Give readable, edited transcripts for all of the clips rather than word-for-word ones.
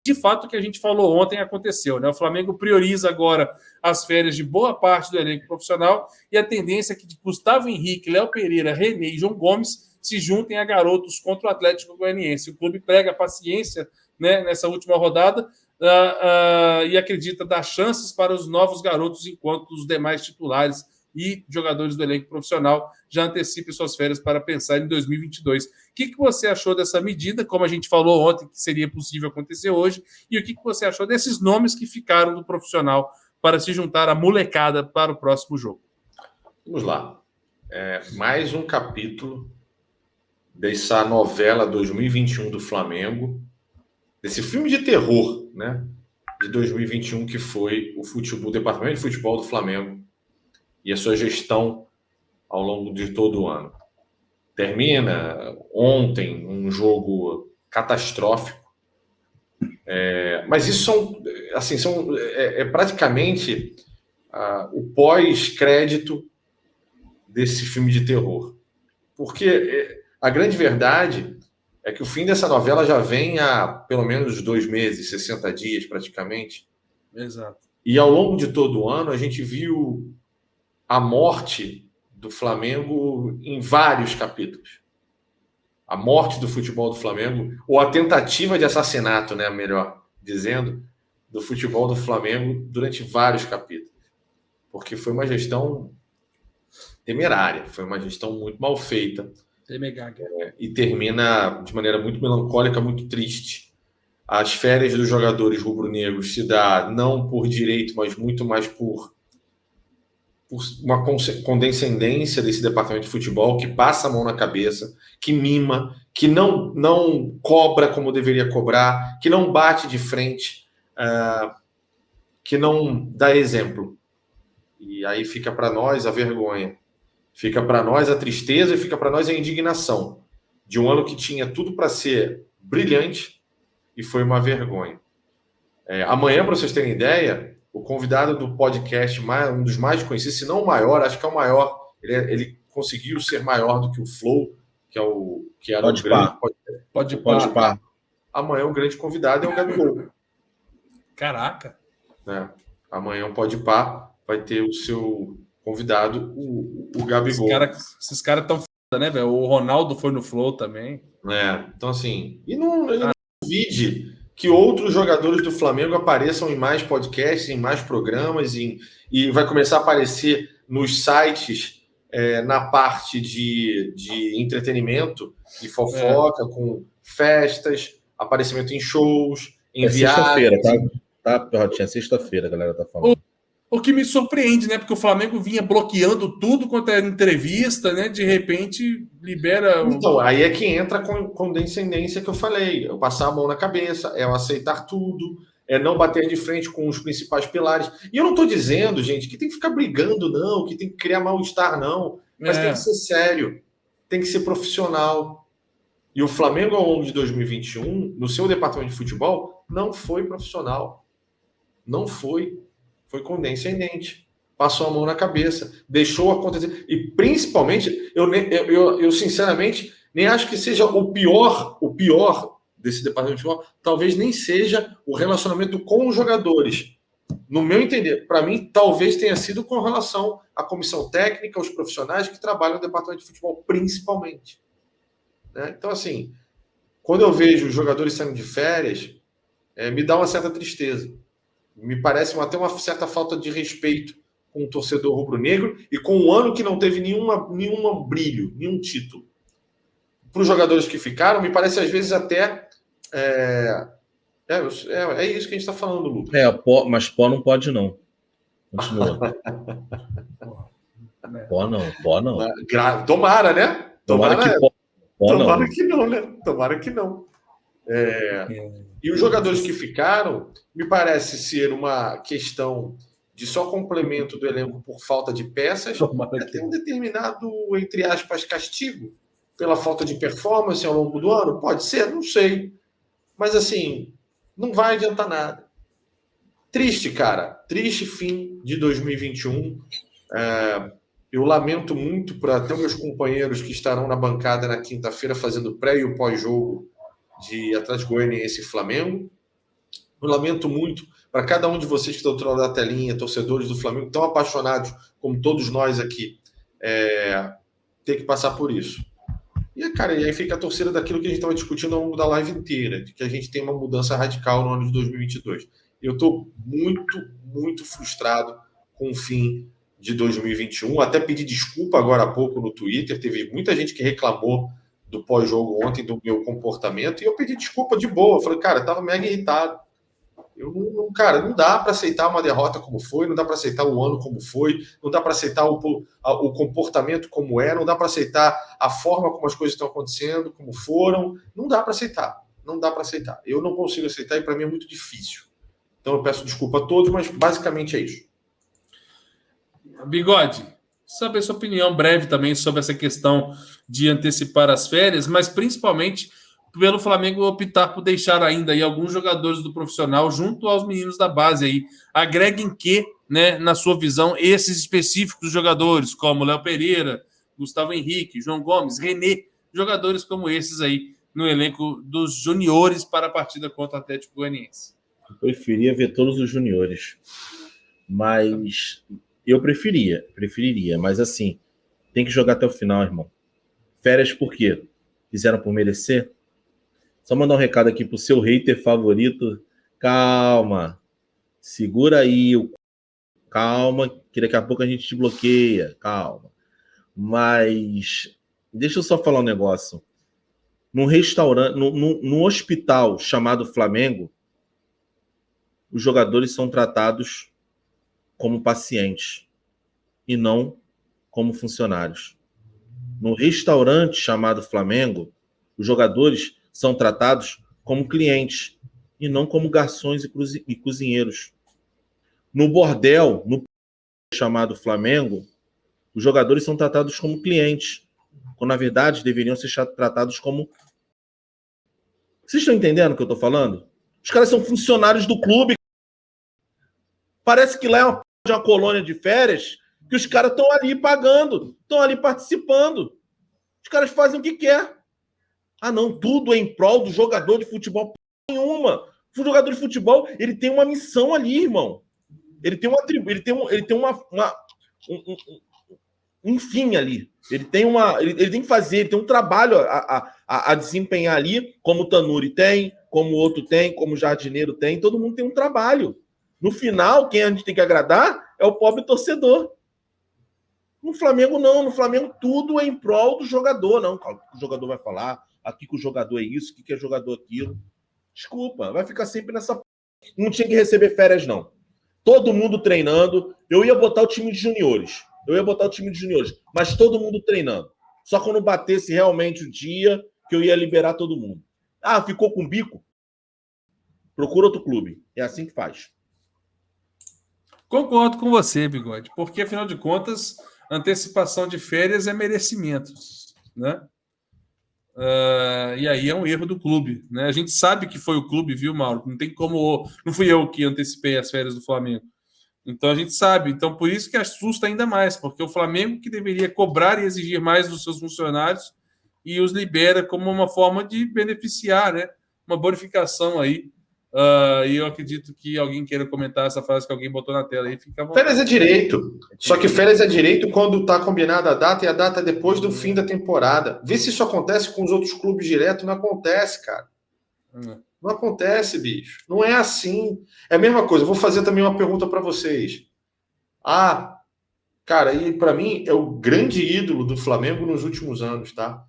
de fato, o que a gente falou ontem aconteceu, né? O Flamengo prioriza agora as férias de boa parte do elenco profissional e a tendência é que Gustavo Henrique, Léo Pereira, René e João Gomes se juntem a garotos contra o Atlético Goianiense. O clube prega paciência, né, nessa última rodada e acredita dar chances para os novos garotos, enquanto os demais titulares e jogadores do elenco profissional já antecipem suas férias para pensar em 2022. O que você achou dessa medida, como a gente falou ontem, que seria possível acontecer hoje, e o que você achou desses nomes que ficaram do profissional para se juntar à molecada para o próximo jogo? Vamos lá. Mais um capítulo dessa novela 2021 do Flamengo, desse filme de terror, né, de 2021, que foi o Departamento de Futebol do Flamengo e a sua gestão ao longo de todo o ano. Termina ontem um jogo catastrófico, mas isso é praticamente o pós-crédito desse filme de terror. Porque a grande verdade é que o fim dessa novela já vem há pelo menos 2 meses, 60 dias praticamente. Exato. E ao longo de todo o ano a gente viu a morte do Flamengo em vários capítulos. A morte do futebol do Flamengo, ou a tentativa de assassinato, né, melhor dizendo, do futebol do Flamengo durante vários capítulos. Porque foi uma gestão temerária, foi uma gestão muito mal feita. E termina de maneira muito melancólica, muito triste. As férias dos jogadores rubro-negros se dá não por direito, mas muito mais por uma condescendência desse departamento de futebol que passa a mão na cabeça, que mima, que não cobra como deveria cobrar, que não bate de frente, que não dá exemplo. E aí fica para nós a vergonha, fica para nós a tristeza e fica para nós a indignação de um ano que tinha tudo para ser brilhante e foi uma vergonha. Amanhã, para vocês terem ideia, o convidado do podcast, um dos mais conhecidos, se não o maior, acho que é o maior, ele conseguiu ser maior do que o Flow, que era o grande podcast. Amanhã o grande convidado é o Gabigol. Caraca! Amanhã o Podpah vai ter o seu convidado, o Gabigol. Esses caras estão foda, né, velho? O Ronaldo foi no Flow também. Então, assim, e não duvide que outros jogadores do Flamengo apareçam em mais podcasts, em mais programas, e vai começar a aparecer nos sites na parte de entretenimento e fofoca, com festas, aparecimento em shows, em viagens. Sexta-feira, tá, Perrotinha? Sexta-feira, a galera tá falando. O que me surpreende, né? Porque o Flamengo vinha bloqueando tudo quanto era entrevista, né? De repente libera. Então, aí é que entra a condescendência que eu falei. Eu passar a mão na cabeça, é eu aceitar tudo, é não bater de frente com os principais pilares. E eu não estou dizendo, gente, que tem que ficar brigando, não, que tem que criar mal-estar, não. Mas tem que ser sério, tem que ser profissional. E o Flamengo, ao longo de 2021, no seu departamento de futebol, não foi profissional. Não foi. Foi condescendente. Passou a mão na cabeça. Deixou acontecer. E, principalmente, eu sinceramente, nem acho que seja o pior desse departamento de futebol. Talvez nem seja o relacionamento com os jogadores. No meu entender, para mim, talvez tenha sido com relação à comissão técnica, os profissionais que trabalham no departamento de futebol, principalmente. Então, assim, quando eu vejo os jogadores saindo de férias, me dá uma certa tristeza. Me parece até uma certa falta de respeito com o torcedor rubro-negro e com um ano que não teve nenhum brilho, nenhum título. Para os jogadores que ficaram, me parece às vezes até... É isso que a gente está falando, Lucas. Mas pó não pode, não. Continua. Pó não. Tomara, né? Tomara que não, né? Tomara que não. E os jogadores que ficaram, me parece ser uma questão de só complemento do elenco por falta de peças, até um determinado, entre aspas, castigo pela falta de performance ao longo do ano. Pode ser, não sei. Mas, assim, não vai adiantar nada. Triste, cara. Triste fim de 2021. Eu lamento muito para até meus companheiros que estarão na bancada na quinta-feira fazendo pré e o pós-jogo de Atlético Goianiense e Flamengo. Eu lamento muito para cada um de vocês que estão do outro lado da telinha, torcedores do Flamengo, tão apaixonados como todos nós aqui, ter que passar por isso. E, cara, e aí fica a torcida daquilo que a gente estava discutindo ao longo da live inteira, de que a gente tem uma mudança radical no ano de 2022. Eu estou muito, muito frustrado com o fim de 2021. Até pedi desculpa agora há pouco no Twitter. Teve muita gente que reclamou do pós-jogo ontem, do meu comportamento, e eu pedi desculpa de boa. Eu falei, cara, eu estava mega irritado. Cara, não dá para aceitar uma derrota como foi, não dá para aceitar o ano como foi, não dá para aceitar o comportamento como é, não dá para aceitar a forma como as coisas estão acontecendo, como foram. Não dá para aceitar. Não dá para aceitar. Eu não consigo aceitar e para mim é muito difícil. Então eu peço desculpa a todos, mas basicamente é isso. Bigode, saber sua opinião breve também sobre essa questão de antecipar as férias, mas principalmente pelo Flamengo optar por deixar ainda aí alguns jogadores do profissional junto aos meninos da base aí. Agrega em que, né, na sua visão, esses específicos jogadores, como Léo Pereira, Gustavo Henrique, João Gomes, René, jogadores como esses aí no elenco dos juniores para a partida contra o Atlético Goianiense? Eu preferia ver todos os juniores, mas eu preferiria, mas assim, tem que jogar até o final, irmão. Férias por quê? Fizeram por merecer? Só mandar um recado aqui pro seu hater favorito. Calma. Segura aí. Calma, que daqui a pouco a gente te bloqueia. Calma. Mas deixa eu só falar um negócio. Num restaurante, num hospital chamado Flamengo, os jogadores são tratados como pacientes e não como funcionários. No restaurante chamado Flamengo, os jogadores são tratados como clientes e não como garçons e cozinheiros. No bordel, no chamado Flamengo, os jogadores são tratados como clientes, quando na verdade deveriam ser tratados como... Vocês estão entendendo o que eu estou falando? Os caras são funcionários do clube. Parece que lá é uma colônia de férias que os caras estão ali pagando, estão ali participando. Os caras fazem o que quer. Ah, não, tudo é em prol do jogador de futebol. Nenhuma. O jogador de futebol, ele tem uma missão ali, irmão. Ele tem um fim ali. Ele tem que fazer, ele tem um trabalho a desempenhar ali, como o Tanuri tem, como o outro tem, como o Jardineiro tem. Todo mundo tem um trabalho. No final, quem a gente tem que agradar é o pobre torcedor. No Flamengo, não. No Flamengo, tudo é em prol do jogador. Não, o jogador vai falar, aqui que o jogador é isso, aqui que é jogador aquilo. Desculpa, vai ficar sempre nessa... Não tinha que receber férias, não. Todo mundo treinando. Eu ia botar o time de juniores. Mas todo mundo treinando. Só quando batesse realmente o dia que eu ia liberar todo mundo. Ah, ficou com bico? Procura outro clube. É assim que faz. Concordo com você, Bigode, porque, afinal de contas, antecipação de férias é merecimento, né? E aí é um erro do clube, né? A gente sabe que foi o clube, viu, Mauro? Não tem como... Não fui eu que antecipei as férias do Flamengo. Então a gente sabe. Então por isso que assusta ainda mais, porque o Flamengo que deveria cobrar e exigir mais dos seus funcionários e os libera como uma forma de beneficiar, né? Uma bonificação aí. E eu acredito que alguém queira comentar essa frase que alguém botou na tela aí. Fica à vontade. Férias é direito. Só que férias é direito quando está combinada a data e a data é depois do fim da temporada. Vê se isso acontece com os outros clubes direto. Não acontece, cara. Não acontece, bicho. Não é assim. É a mesma coisa. Eu vou fazer também uma pergunta para vocês. Cara, e para mim é o grande ídolo do Flamengo nos últimos anos, tá?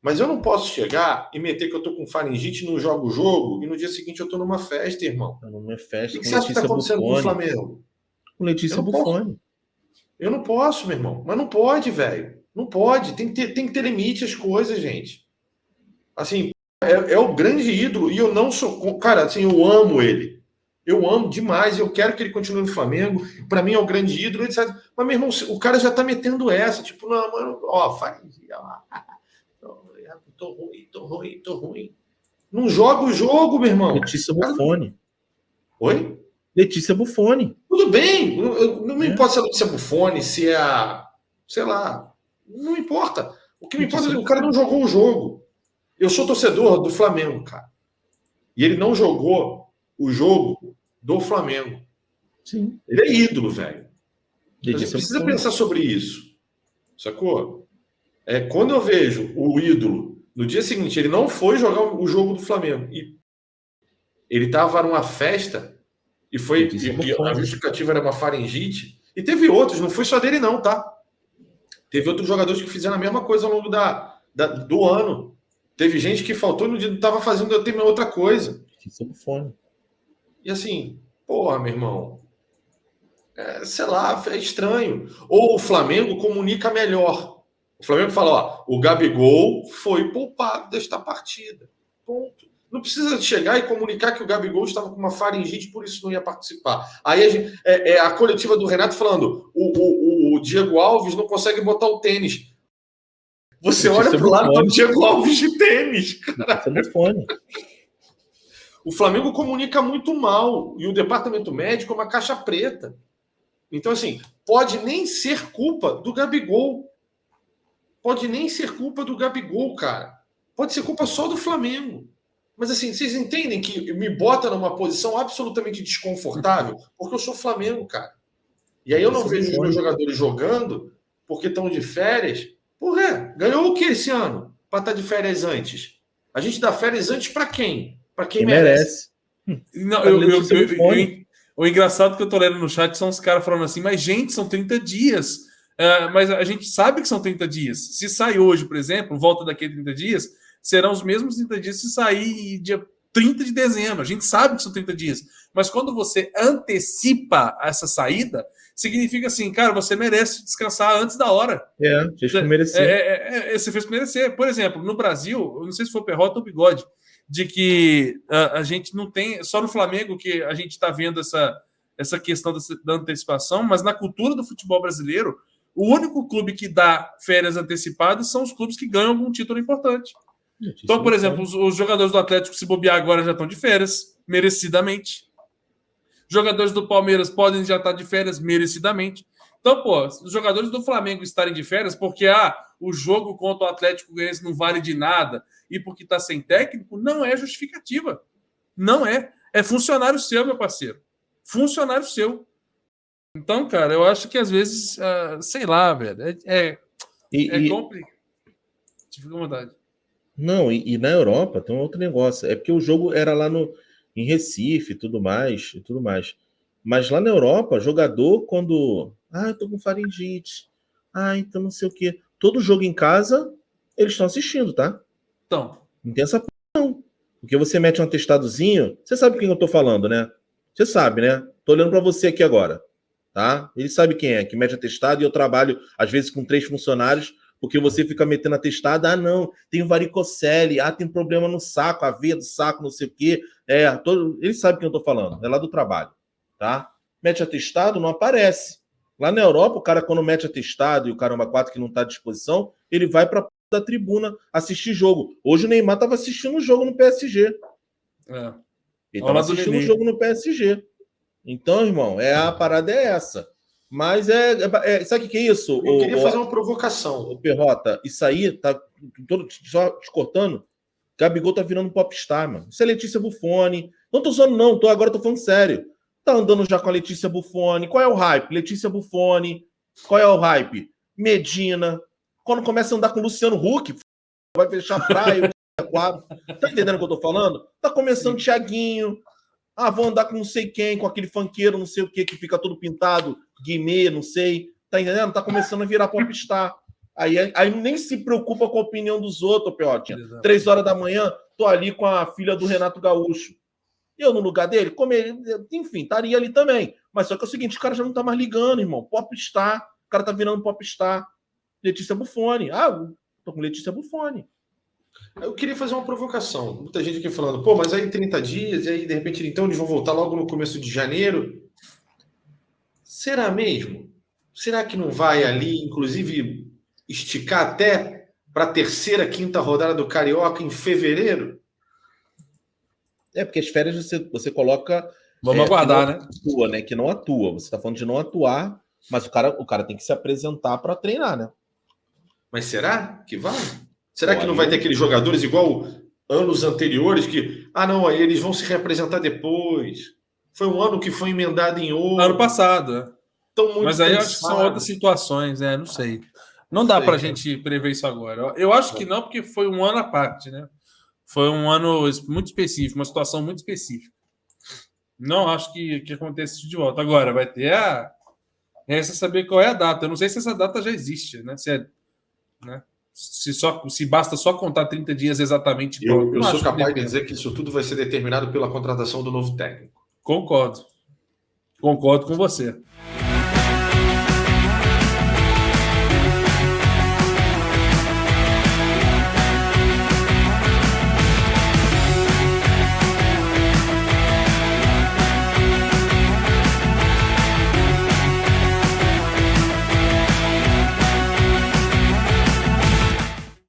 Mas eu não posso chegar e meter que eu tô com faringite, não jogo o jogo, e no dia seguinte eu tô numa festa, irmão. Numa festa. O que você acha que tá acontecendo com o Flamengo? Com Letícia Buffoni. Eu não posso, meu irmão. Mas não pode, velho. Não pode. Tem que ter limite às coisas, gente. Assim, é o grande ídolo. E eu não sou... Cara, assim, eu amo ele. Eu amo demais. Eu quero que ele continue no Flamengo. Para mim é o grande ídolo, etc. Mas, meu irmão, o cara já tá metendo essa. Tipo, não, mano, faz... Tô ruim. Não joga o jogo, meu irmão. Letícia Buffoni. Oi? Letícia Buffoni. Tudo bem. Não me importa se é a Letícia Buffoni, se é a... Sei lá. Não importa. O que me importa é que o cara não jogou o jogo. Eu sou torcedor do Flamengo, cara. E ele não jogou o jogo do Flamengo. Sim. Ele é ídolo, velho. A gente Edilson precisa Buffon. pensar sobre isso. Sacou? Quando eu vejo o ídolo, no dia seguinte, ele não foi jogar o jogo do Flamengo. E ele estava numa festa e foi. E a justificativa era uma faringite. E teve outros, não foi só dele, não, tá? Teve outros jogadores que fizeram a mesma coisa ao longo do ano. Teve gente que faltou no dia, não estava fazendo outra coisa. E assim, porra, meu irmão. Sei lá, é estranho. Ou o Flamengo comunica melhor. O Flamengo fala, ó, o Gabigol foi poupado desta partida. Ponto. Não precisa chegar e comunicar que o Gabigol estava com uma faringite, por isso não ia participar. Aí a coletiva do Renato falando, o Diego Alves não consegue botar o tênis. Você olha para o lado do Diego Alves de tênis. O Flamengo comunica muito mal. E o departamento médico é uma caixa preta. Então, assim, pode nem ser culpa do Gabigol. Pode nem ser culpa do Gabigol, cara. Pode ser culpa só do Flamengo. Mas, assim, vocês entendem que me bota numa posição absolutamente desconfortável? Porque eu sou Flamengo, cara. E aí eu não vejo os meus jogadores jogando porque estão de férias. Porra, ganhou o que esse ano? Para estar de férias antes. A gente dá férias antes para quem? Para quem merece. Não, o engraçado que eu tô lendo no chat são os caras falando assim, mas gente, são 30 dias. Mas a gente sabe que são 30 dias. Se sai hoje, por exemplo, volta daqui a 30 dias, serão os mesmos 30 dias se sair dia 30 de dezembro. A gente sabe que são 30 dias. Mas quando você antecipa essa saída, significa assim, cara, você merece descansar antes da hora. Fez por merecer. Você fez por merecer. Por exemplo, no Brasil, eu não sei se foi o Perrota ou o Bigode, de que a gente não tem, só no Flamengo que a gente está vendo essa questão da antecipação, mas na cultura do futebol brasileiro, o único clube que dá férias antecipadas são os clubes que ganham algum título importante. Então, por exemplo, os jogadores do Atlético, se bobear agora, já estão de férias, merecidamente. Jogadores do Palmeiras podem já estar de férias, merecidamente. Então, pô, os jogadores do Flamengo estarem de férias porque o jogo contra o Atlético Goianiense não vale de nada e porque está sem técnico, não é justificativa. Não é. É funcionário seu, meu parceiro. Funcionário seu. Então, cara, eu acho que às vezes, sei lá, velho, é complicado. Fica à vontade. Não, e na Europa tem um outro negócio. É porque o jogo era lá em Recife e tudo mais. Mas lá na Europa, jogador, quando... eu tô com faringite. Então não sei o quê. Todo jogo em casa, eles estão assistindo, tá? Então. Não tem essa p***, não. Porque você mete um atestadozinho... Você sabe quem eu tô falando, né? Você sabe, né? Tô olhando pra você aqui agora, tá? Ele sabe quem é, que mete atestado e eu trabalho, às vezes, com 3 funcionários, porque você fica metendo atestado, não, tem varicocele, tem problema no saco, a veia do saco, não sei o quê. Ele sabe quem eu tô falando, é lá do trabalho, tá? Mete atestado, não aparece. Lá na Europa, o cara, quando mete atestado e o caramba 4 que não tá à disposição, ele vai pra da tribuna assistir jogo. Hoje o Neymar tava assistindo o jogo no PSG. Ele tava assistindo o jogo no PSG. Então, irmão, a parada é essa. Mas sabe o que é isso? Eu queria fazer uma provocação. Perrota, isso aí, tá só te cortando, Gabigol tá virando popstar, mano. Isso é Letícia Buffoni. Não tô zoando, não. Agora tô falando sério. Tá andando já com a Letícia Buffoni. Qual é o hype? Letícia Buffoni. Qual é o hype? Medina. Quando começa a andar com o Luciano Huck, vai fechar a praia. Tá entendendo o que eu tô falando? Tá começando Thiaguinho. Vou andar com não sei quem, com aquele funkeiro, não sei o que fica todo pintado, Guimê, não sei. Tá entendendo? Tá começando a virar popstar. Aí nem se preocupa com a opinião dos outros, Peotinha. 3 horas da manhã, tô ali com a filha do Renato Gaúcho. Eu, no lugar dele, enfim, estaria ali também. Mas só que é o seguinte, o cara já não tá mais ligando, irmão. Popstar. O cara tá virando popstar. Letícia Buffoni. Tô com Letícia Buffoni. Eu queria fazer uma provocação. Muita gente aqui falando, pô, mas aí 30 dias, e aí de repente então eles vão voltar logo no começo de janeiro. Será mesmo? Será que não vai ali, inclusive, esticar até para a 3ª, 5ª rodada do Carioca em fevereiro? Porque as férias você coloca... Vamos aguardar, né? Atua, né? Que não atua. Você tá falando de não atuar, mas o cara tem que se apresentar para treinar, né? Mas será que vai? Será que não vai ter aqueles jogadores igual anos anteriores que, não, aí eles vão se representar depois. Foi um ano que foi emendado em outro. Ano passado, né? Tão muito mas aí eu acho que cansado. são outras situações, né? Não sei. Não dá para a gente prever isso agora. Eu acho que não, porque foi um ano à parte, né? Foi um ano muito específico, uma situação muito específica. Não acho que aconteça isso de volta. Agora, vai ter resta saber qual é a data. Eu não sei se essa data já existe, né? Se basta só contar 30 dias exatamente. Eu sou capaz de dizer que isso tudo vai ser determinado pela contratação do novo técnico. Concordo com você.